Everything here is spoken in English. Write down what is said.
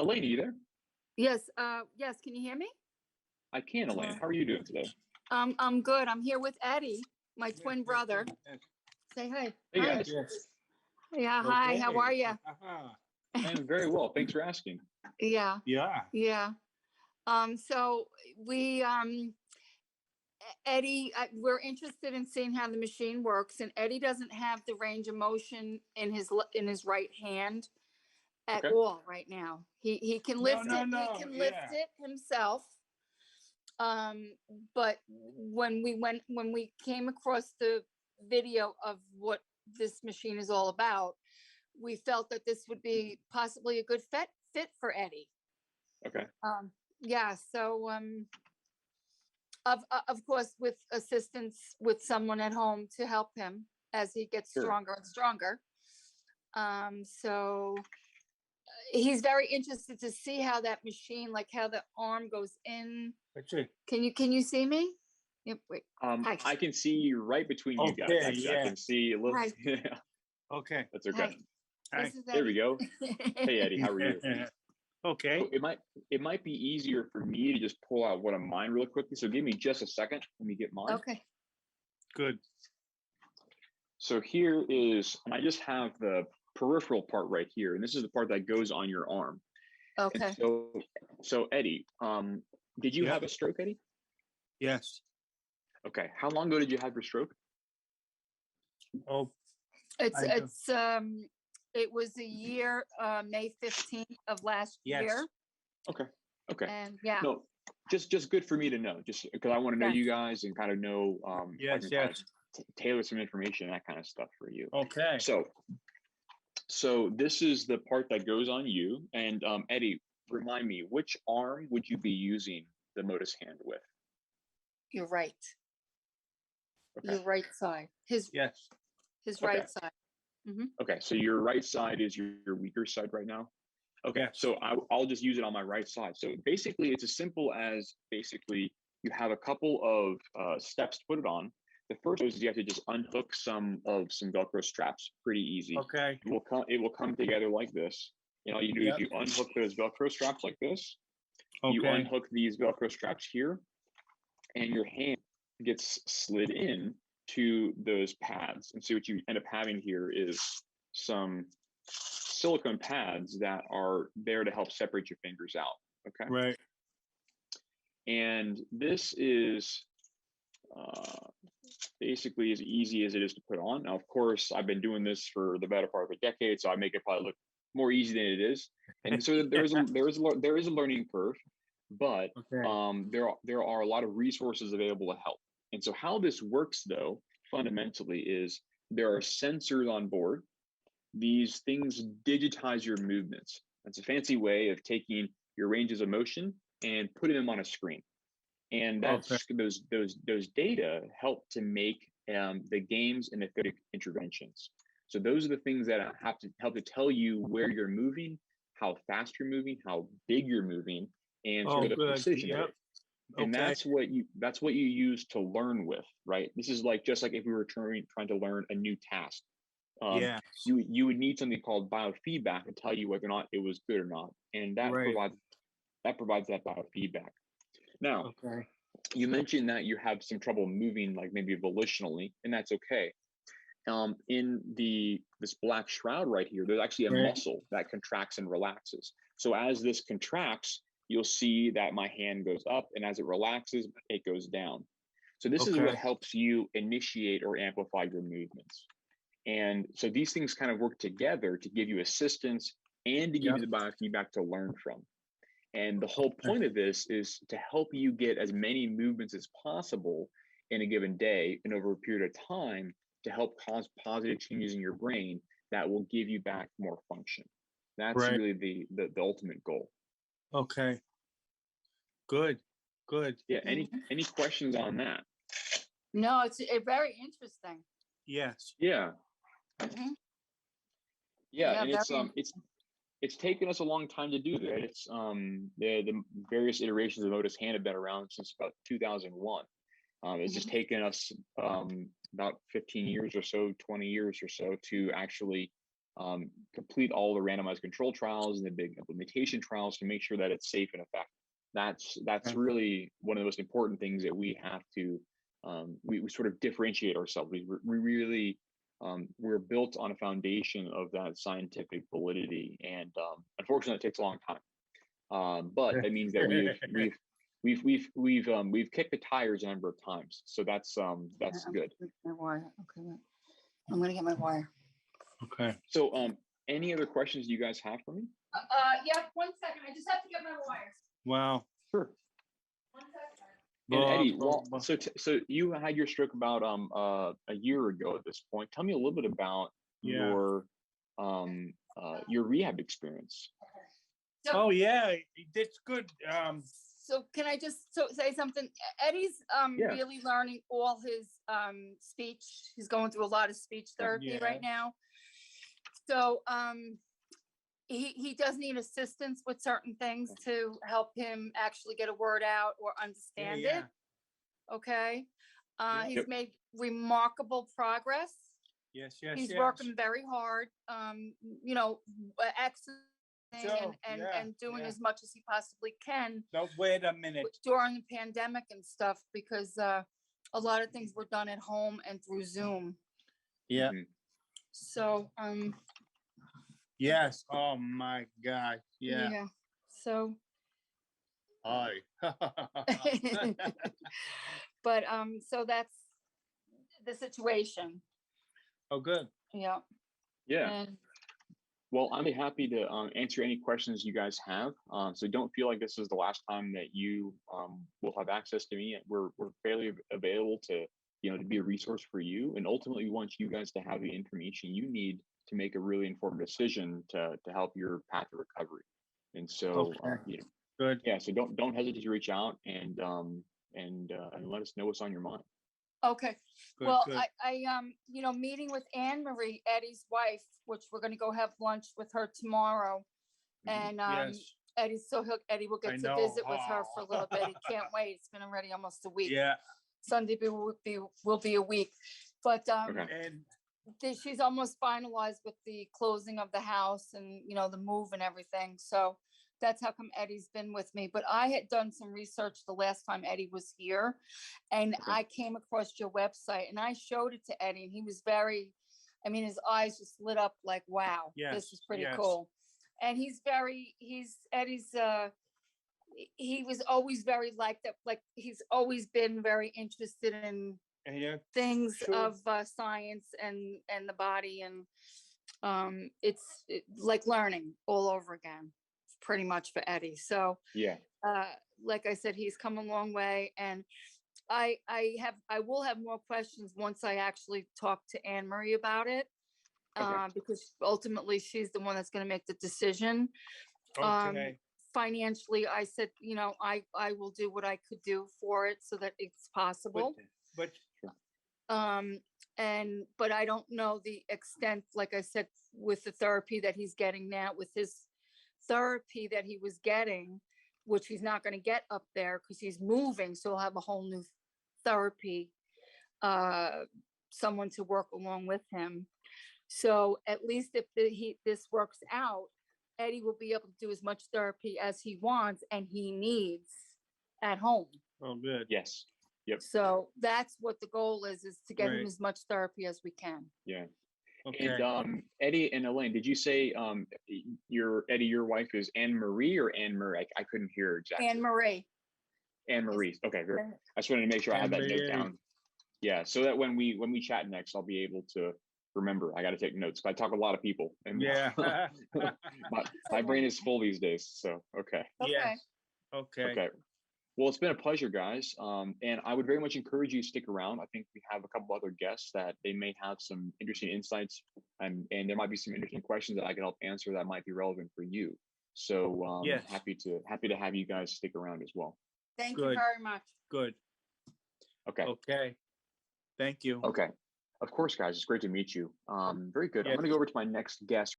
Elaine, are you there? Yes, yes, can you hear me? I can, Elaine. How are you doing today? I'm good. I'm here with Eddie, my twin brother. Say hi. Hey, Hi. guys. Yes. Yeah, hi, how are you? I am very well. Thanks for asking. Yeah, Yeah. yeah. So we, Eddie, we're interested in seeing how the machine works, and Eddie doesn't have the range of motion in his right hand at Okay. all right now. He can lift No, it, no, he can lift yeah. it himself. But when we came across the video of what this machine is all about, we felt that this would be possibly a good fit for Eddie. Okay. Yeah, so of course with assistance with someone at home to help him as he gets Sure. stronger and stronger. So he's very interested to see how that machine, like how the arm goes in. That's it. Can you see me? Yep, wait. Hi. I can see you right between you guys. Okay, Actually, I yeah. can see a little. Hi. Yeah, Okay. that's okay. Hi. This is There we Eddie. go. Hey, Eddie, how are you? Okay. So it might be easier for me to just pull out one of mine real quickly. So give me just a second. Let me get mine. Okay. Good. So here is, and I just have the peripheral part right here, and this is the part that goes on your arm. Okay. And so Eddie, did you Yeah. have a stroke, Eddie? Yes. Okay. How long ago did you have your stroke? Oh, It's I do. it's it was a year, May 15th of last Yes. year. Okay. Okay. And yeah. No, just good for me to know, just because I want to know Yes. you guys and kind of know if I yes, can kind yes. of tailor some information, that kind of stuff for you. Okay. So this is the part that goes on you. And Eddie, remind me, which arm would you be using the Motus Hand with? You're right. Okay. Your right side. His Yes. Okay. right side. Okay. So your right side is your weaker side right now. Okay. Yes. So I'll just use it on my right side. So basically, it's as simple as you have a couple of steps to put it on. The first is you have to just unhook some Velcro straps. Pretty easy. Okay. It will come together like this. And all you do Yep. is you unhook those Velcro straps like this. You Okay. unhook these Velcro straps here, and your hand gets slid in to those pads. And so what you end up having here is some silicone pads that are there to help separate your fingers out. Okay. Right. And this is basically as easy as it is to put on. Now, of course, I've been doing this for the better part of a decade, so I make it probably look more easy than it is. And so there is a learning curve, but Okay. there are a lot of resources available to help. And so how this works, though, fundamentally, is there are sensors on board. These things digitize your movements. That's a fancy way of taking your ranges of motion and putting them on a screen. And that's those data help to make the games and the therapeutic interventions. So those are the things that have to help to tell you where you're moving, how fast you're moving, how big you're moving, and sort of the precision of it. And that's what you use to learn with, right? This is just like if we were trying to learn a new task. Yeah. You would need something called biofeedback to tell you whether or not it was good or not, and that provides that biofeedback. Now, you mentioned that you have some trouble moving, like maybe volitionally, and that's okay. In this black shroud right here, there's actually a muscle that contracts and relaxes. So as this contracts, you'll see that my hand goes up, and as it relaxes, it goes down. So this is what helps you initiate or amplify your movements. And so these things kind of work together to give you assistance and to give you the biofeedback to learn from. And the whole point of this is to help you get as many movements as possible in a given day and over a period of time to help cause positive changes in your brain that will give you back more function. That's really the ultimate goal. Okay. Good. Yeah. Any questions on that? No, it's very interesting. Yes. Yeah. Yeah, and very it's taken us a long time to do that. It's the various iterations of Motus Hand have been around since about 2001. It's just taken us about 15 years or so, 20 years or so to actually complete all the randomized control trials and the big implementation trials to make sure that it's safe and effective. That's really one of the most important things that we have to, we sort of differentiate ourselves. We really, we're built on a foundation of that scientific validity, and unfortunately, it takes a long time. But that means that we've kicked the tires a number of times, so that's good. My wire. Okay, wait. I'm gonna get my wire. Okay. So, any other questions you guys have for me? Yeah, 1 second. I just have to get my wires. Wow. Sure. 1 second. And Eddie, well, so you had your stroke about a year ago at this point. Tell me a little bit about your rehab experience. So, oh yeah, that's good. So can I just say something? Eddie's really learning all his speech. He's going through a lot of speech therapy right now. So he does need assistance with certain things to help him actually get a word out or understand it. Okay. He's made remarkable progress. Yes. He's working very hard. You know, and doing as much as he possibly can. No, wait a minute. During the pandemic and stuff, because a lot of things were done at home and through Zoom. Yeah. So yes. Oh my God. Yeah. Yeah. So Hi. but so that's the situation. Oh, good. Yeah. And well, I'm happy to answer any questions you guys have. So don't feel like this is the last time that you will have access to me. We're fairly available to, to be a resource for you. And ultimately, we want you guys to have the information you need to make a really informed decision to help your path to recovery. And so, good. Yeah. So don't hesitate to reach out and let us know what's on your mind. Okay. Good, well, good. I meeting with Anne Marie, Eddie's wife, which we're going to go have lunch with her tomorrow. And Eddie will get to visit with her for a little bit. He can't wait. It's been already almost a week. Yeah. Sunday will be a week, but she's almost finalized with the closing of the house and the move and everything. So that's how come Eddie's been with me. But I had done some research the last time Eddie was here, and I came across your website and I showed it to Eddie, and he was his eyes just lit up like, wow, this is pretty cool. And Eddie's he was always very like that. Like he's always been very interested in things of science and the body, and it's like learning all over again, pretty much for Eddie. So like I said, he's come a long way, and I will have more questions once I actually talk to Anne Marie about it, because ultimately she's the one that's going to make the decision. Financially, I said, I will do what I could do for it so that it's possible. But I don't know the extent, like I said, with the therapy that he's getting now, with his therapy that he was getting, which he's not going to get up there because he's moving. So he'll have a whole new therapy, someone to work along with him. So at least if this works out, Eddie will be able to do as much therapy as he wants and he needs at home. Oh, good. Yes. Yep. So that's what the goal is to get him as much therapy as we can. Yeah. Okay. And Eddie and Elaine, did you say your wife is Anne Marie or Anne Marie? I couldn't hear exactly. Anne Marie. Anne Marie. Okay, good. I just wanted to make sure I had that note down. Yeah, so that when we chat next, I'll be able to remember. I got to take notes. I talk to a lot of people, and my brain is full these days. So okay. Yes. Okay. Well, it's been a pleasure, guys. And I would very much encourage you to stick around. I think we have a couple other guests that they may have some interesting insights, and there might be some interesting questions that I can help answer that might be relevant for you. So happy to have you guys stick around as well. Thank you very much. Good. Okay. Thank you. Okay. Of course, guys. It's great to meet you. Very good. I'm going to go over to my next guest.